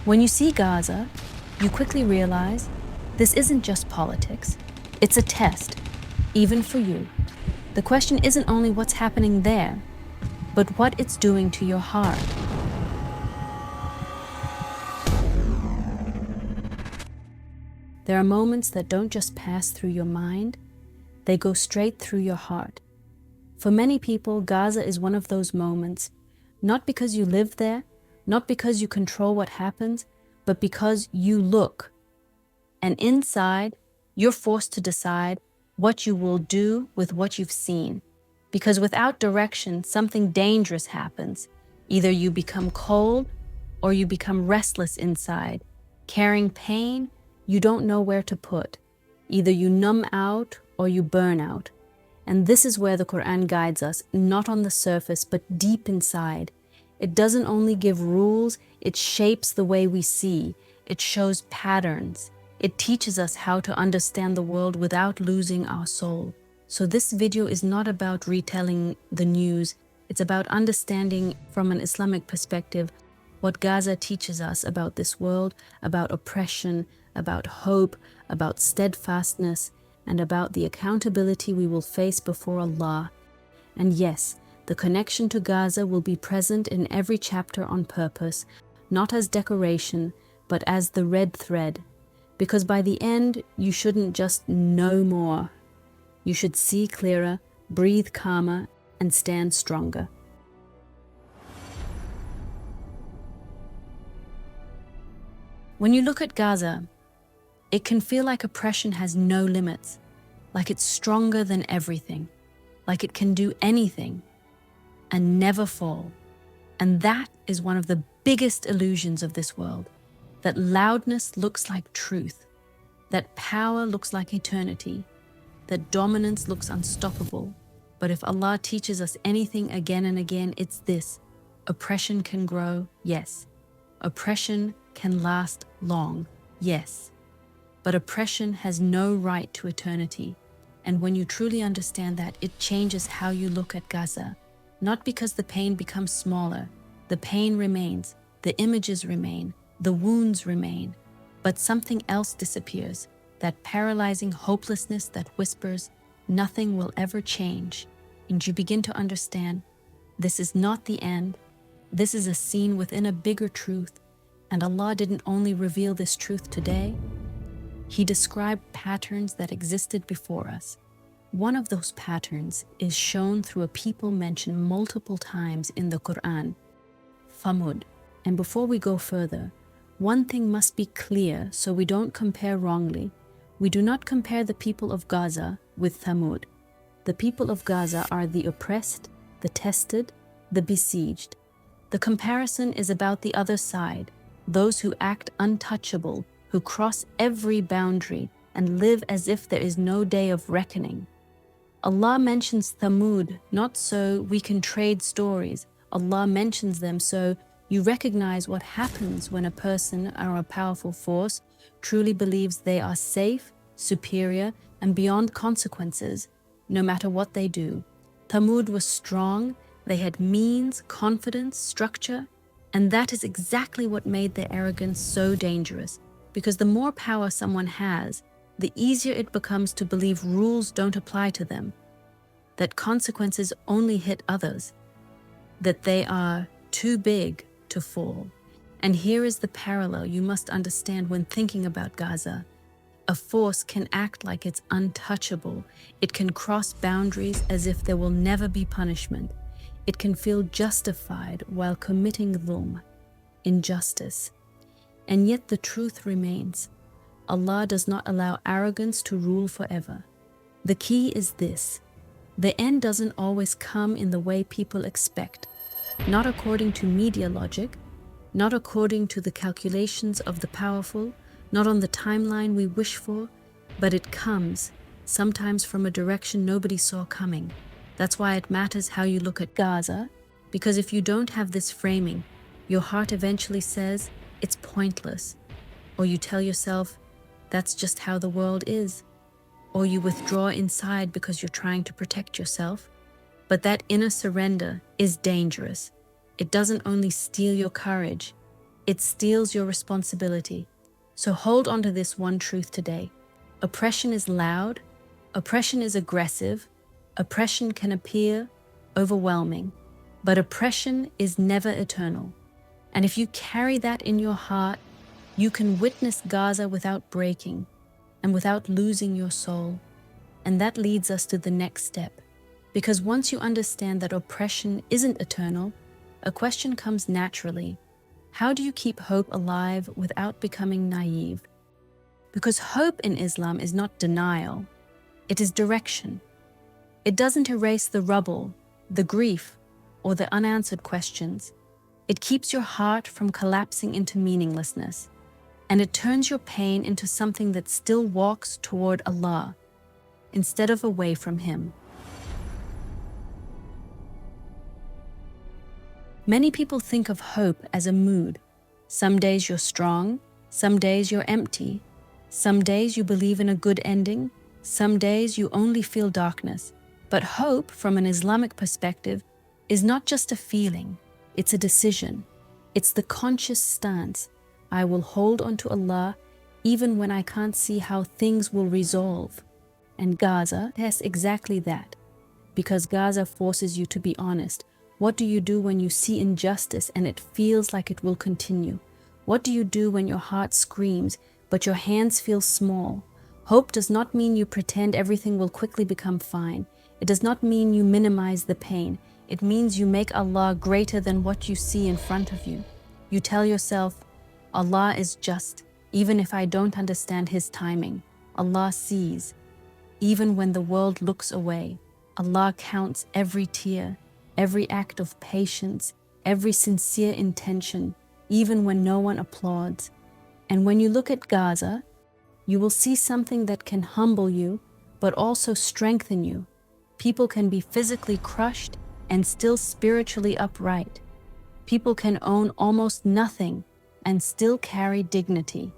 When you see Gaza, you quickly realize this isn't just politics. It's a test, even for you. The question isn't only what's happening there, but what it's doing to your heart. There are moments that don't just pass through your mind, they go straight through your heart. For many people, Gaza is one of those moments, not because you live there, not because you control what happens, but because you look. And inside, you're forced to decide what you will do with what you've seen. Because without direction, something dangerous happens. Either you become cold or you become restless inside, carrying pain you don't know where to put. Either you numb out or you burn out. And this is where the Qur'an guides us, not on the surface, but deep inside. It doesn't only give rules, it shapes the way we see. It shows patterns. It teaches us how to understand the world without losing our soul. So this video is not about retelling the news. It's about understanding from an Islamic perspective what Gaza teaches us about this world, about oppression, about hope, about steadfastness, and about the accountability we will face before Allah. And yes, the connection to Gaza will be present in every chapter on purpose, not as decoration, but as the red thread. Because by the end, you shouldn't just know more. You should see clearer, breathe calmer, and stand stronger. When you look at Gaza, it can feel like oppression has no limits, like it's stronger than everything, like it can do anything and never fall. And that is one of the biggest illusions of this world, that loudness looks like truth, that power looks like eternity, that dominance looks unstoppable. But if Allah teaches us anything again and again, it's this: oppression can grow, yes. Oppression can last long, yes. But oppression has no right to eternity. And when you truly understand that, it changes how you look at Gaza. Not because the pain becomes smaller. The pain remains, the images remain, the wounds remain. But something else disappears, that paralyzing hopelessness that whispers, nothing will ever change. And you begin to understand, this is not the end. This is a scene within a bigger truth. And Allah didn't only reveal this truth today, He described patterns that existed before us. One of those patterns is shown through a people mentioned multiple times in the Qur'an, Thamud. And before we go further, one thing must be clear so we don't compare wrongly. We do not compare the people of Gaza with Thamud. The people of Gaza are the oppressed, the tested, the besieged. The comparison is about the other side, those who act untouchable, who cross every boundary and live as if there is no day of reckoning. Allah mentions Thamud not so we can trade stories. Allah mentions them so you recognize what happens when a person or a powerful force truly believes they are safe, superior, and beyond consequences, no matter what they do. Thamud was strong, they had means, confidence, structure, and that is exactly what made their arrogance so dangerous. Because the more power someone has, the easier it becomes to believe rules don't apply to them, that consequences only hit others, that they are too big to fall. And here is the parallel you must understand when thinking about Gaza. A force can act like it's untouchable. It can cross boundaries as if there will never be punishment. It can feel justified while committing dhulm, injustice. And yet the truth remains. Allah does not allow arrogance to rule forever. The key is this: the end doesn't always come in the way people expect, not according to media logic, not according to the calculations of the powerful, not on the timeline we wish for, but it comes, sometimes from a direction nobody saw coming. That's why it matters how you look at Gaza, because if you don't have this framing, your heart eventually says, it's pointless. Or you tell yourself, that's just how the world is. Or you withdraw inside because you're trying to protect yourself. But that inner surrender is dangerous. It doesn't only steal your courage, It steals your responsibility. So hold on to this one truth today. Oppression is loud, oppression is aggressive, oppression can appear overwhelming, but oppression is never eternal. And if you carry that in your heart, you can witness Gaza without breaking and without losing your soul. And that leads us to the next step. Because once you understand that oppression isn't eternal, a question comes naturally. How do you keep hope alive without becoming naive? Because hope in Islam is not denial, it is direction. It doesn't erase the rubble, the grief, or the unanswered questions. It keeps your heart from collapsing into meaninglessness, and it turns your pain into something that still walks toward Allah instead of away from Him. Many people think of hope as a mood. Some days you're strong, some days you're empty, some days you believe in a good ending, some days you only feel darkness. But hope, from an Islamic perspective, is not just a feeling, it's a decision. It's the conscious stance. I will hold on to Allah even when I can't see how things will resolve. And Gaza tests exactly that, because Gaza forces you to be honest. What do you do when you see injustice and it feels like it will continue? What do you do when your heart screams, but your hands feel small? Hope does not mean you pretend everything will quickly become fine. It does not mean you minimize the pain. It means you make Allah greater than what you see in front of you. You tell yourself, Allah is just, even if I don't understand His timing. Allah sees, even when the world looks away. Allah counts every tear, every act of patience, every sincere intention, even when no one applauds. And when you look at Gaza, you will see something that can humble you, but also strengthen you. People can be physically crushed and still spiritually upright. People can own almost nothing and still carry dignity.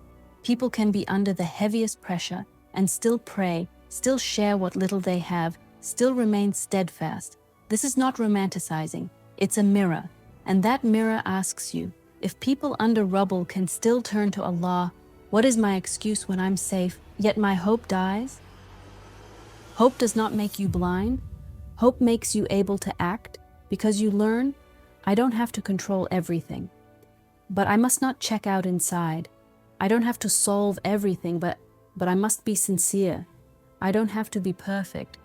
People can be under the heaviest pressure and still pray, still share what little they have, still remain steadfast. This is not romanticizing, it's a mirror. And that mirror asks you, if people under rubble can still turn to Allah, what is my excuse when I'm safe, yet my hope dies? Hope does not make you blind. Hope makes you able to act, because you learn, I don't have to control everything. But I must not check out inside. I don't have to solve everything, but I must be sincere. I don't have to be perfect,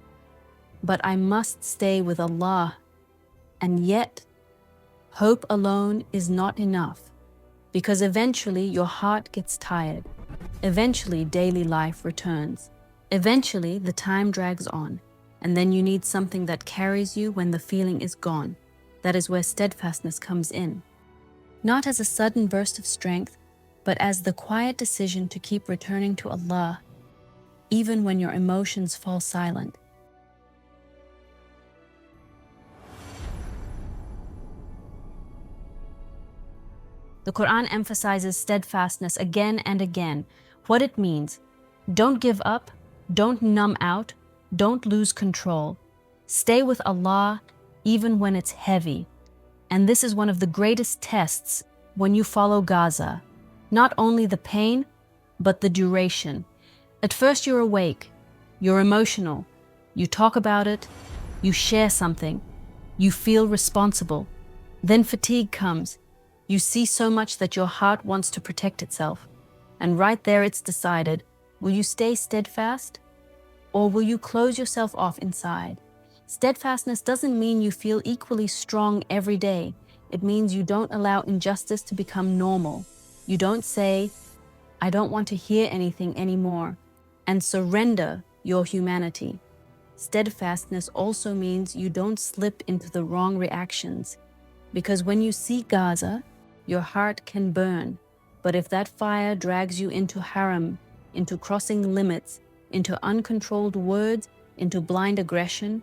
but I must stay with Allah. And yet, hope alone is not enough, because eventually your heart gets tired. Eventually daily life returns. Eventually the time drags on, and then you need something that carries you when the feeling is gone. That is where steadfastness comes in. Not as a sudden burst of strength, but as the quiet decision to keep returning to Allah, even when your emotions fall silent. The Qur'an emphasizes steadfastness again and again. What it means: don't give up, don't numb out, don't lose control. Stay with Allah even when it's heavy. And this is one of the greatest tests when you follow Gaza. Not only the pain, but the duration. At first you're awake, you're emotional, you talk about it, you share something, you feel responsible. Then fatigue comes. You see so much that your heart wants to protect itself. And right there it's decided, will you stay steadfast? Or will you close yourself off inside? Steadfastness doesn't mean you feel equally strong every day. It means you don't allow injustice to become normal. You don't say, I don't want to hear anything anymore, and surrender your humanity. Steadfastness also means you don't slip into the wrong reactions. Because when you see Gaza, your heart can burn. But if that fire drags you into haram, into crossing limits, into uncontrolled words, into blind aggression,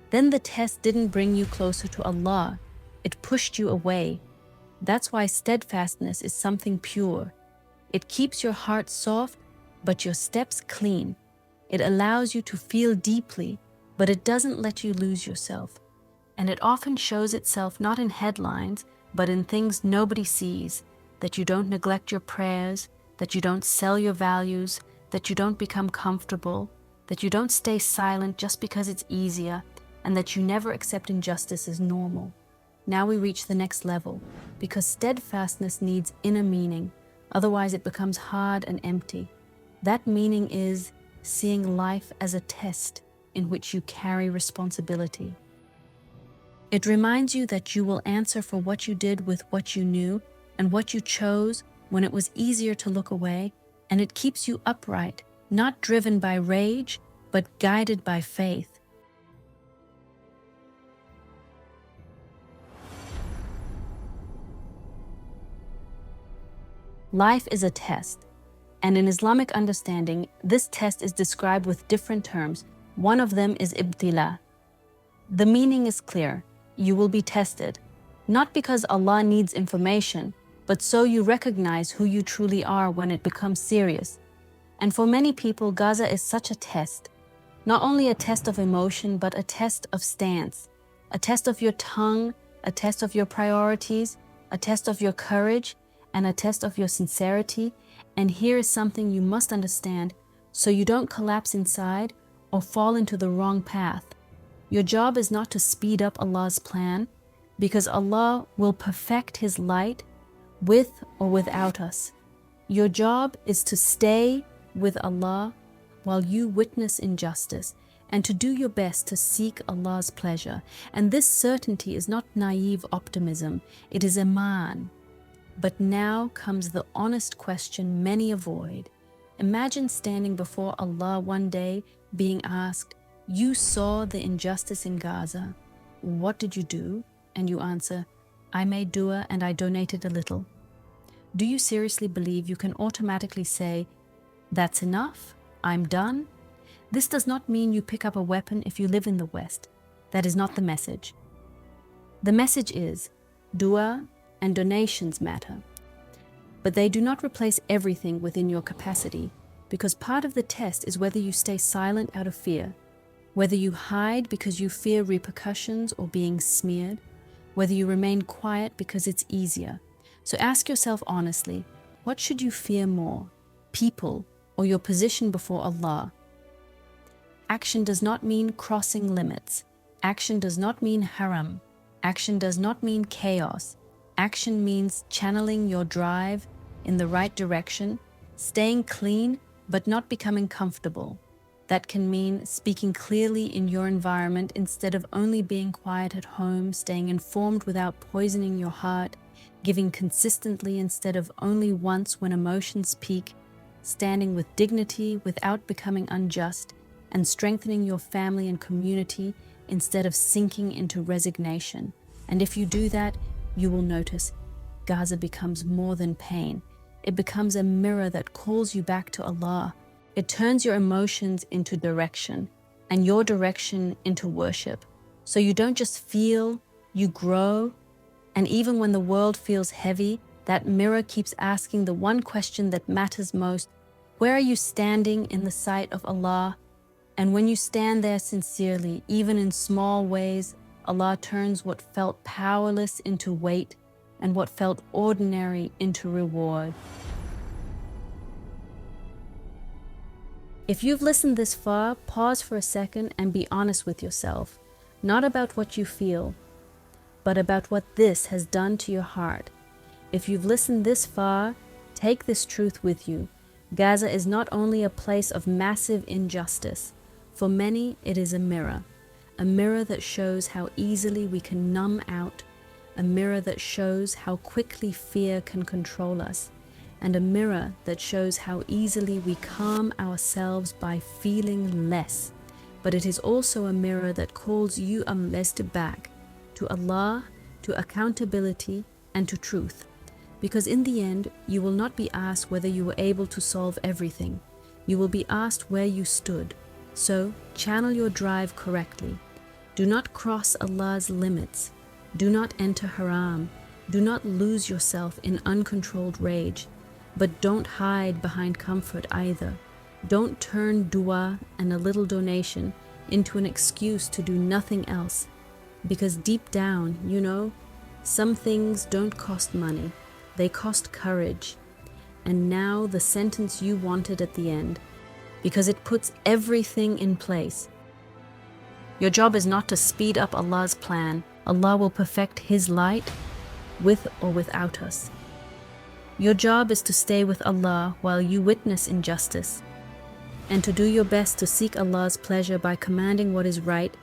then the test didn't bring you closer to Allah. It pushed you away. That's why steadfastness is something pure. It keeps your heart soft, but your steps clean. It allows you to feel deeply, but it doesn't let you lose yourself. And it often shows itself not in headlines, but in things nobody sees. that you don't neglect your prayers, that you don't sell your values, that you don't become comfortable, that you don't stay silent just because it's easier, and that you never accept injustice as normal. Now we reach the next level, because steadfastness needs inner meaning, otherwise it becomes hard and empty. That meaning is seeing life as a test in which you carry responsibility. It reminds you that you will answer for what you did with what you knew and what you chose when it was easier to look away, and it keeps you upright, not driven by rage, but guided by faith. Life is a test, and in Islamic understanding, this test is described with different terms. One of them is ibtila. The meaning is clear. You will be tested, not because Allah needs information, but so you recognize who you truly are when it becomes serious. And for many people, Gaza is such a test. Not only a test of emotion, but a test of stance, a test of your tongue, a test of your priorities, a test of your courage, and a test of your sincerity. And here is something you must understand so you don't collapse inside or fall into the wrong path. Your job is not to speed up Allah's plan, because Allah will perfect His light with or without us. Your job is to stay with Allah while you witness injustice, and to do your best to seek Allah's pleasure. And this certainty is not naive optimism, it is iman. But now comes the honest question many avoid. Imagine standing before Allah one day being asked, "You saw the injustice in Gaza. What did you do?" And you answer, "I made dua and I donated a little." Do you seriously believe you can automatically say, "That's enough, I'm done"? This does not mean you pick up a weapon if you live in the West. That is not the message. The message is, dua and donations matter, but they do not replace everything within your capacity, because part of the test is whether you stay silent out of fear, whether you hide because you fear repercussions or being smeared, whether you remain quiet because it's easier. So ask yourself honestly, what should you fear more, people or your position before Allah? Action does not mean crossing limits. Action does not mean haram. Action does not mean chaos. Action means channeling your drive in the right direction, staying clean but not becoming comfortable. That can mean speaking clearly in your environment instead of only being quiet at home, staying informed without poisoning your heart, giving consistently instead of only once when emotions peak, standing with dignity without becoming unjust, and strengthening your family and community instead of sinking into resignation. And if you do that, you will notice Gaza becomes more than pain. It becomes a mirror that calls you back to Allah. It turns your emotions into direction and your direction into worship. So you don't just feel, you grow. And even when the world feels heavy, that mirror keeps asking the one question that matters most: where are you standing in the sight of Allah? And when you stand there sincerely, even in small ways, Allah turns what felt powerless into weight and what felt ordinary into reward. If you've listened this far, pause for a second and be honest with yourself, not about what you feel, but about what this has done to your heart. If you've listened this far, take this truth with you. Gaza is not only a place of massive injustice. For many, it is a mirror that shows how easily we can numb out, a mirror that shows how quickly fear can control us, and a mirror that shows how easily we calm ourselves by feeling less. But it is also a mirror that calls you back to Allah, to accountability, and to truth. Because in the end, you will not be asked whether you were able to solve everything. You will be asked where you stood. So, channel your drive correctly. Do not cross Allah's limits. Do not enter haram. Do not lose yourself in uncontrolled rage. But don't hide behind comfort either. Don't turn dua and a little donation into an excuse to do nothing else. Because deep down, some things don't cost money. They cost courage. And now the sentence you wanted at the end, because it puts everything in place. Your job is not to speed up Allah's plan. Allah will perfect His light with or without us. Your job is to stay with Allah while you witness injustice, and to do your best to seek Allah's pleasure by commanding what is right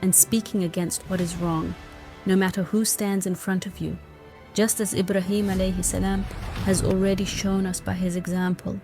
and speaking against what is wrong, no matter who stands in front of you, just as Ibrahim alayhi salam has already shown us by his example.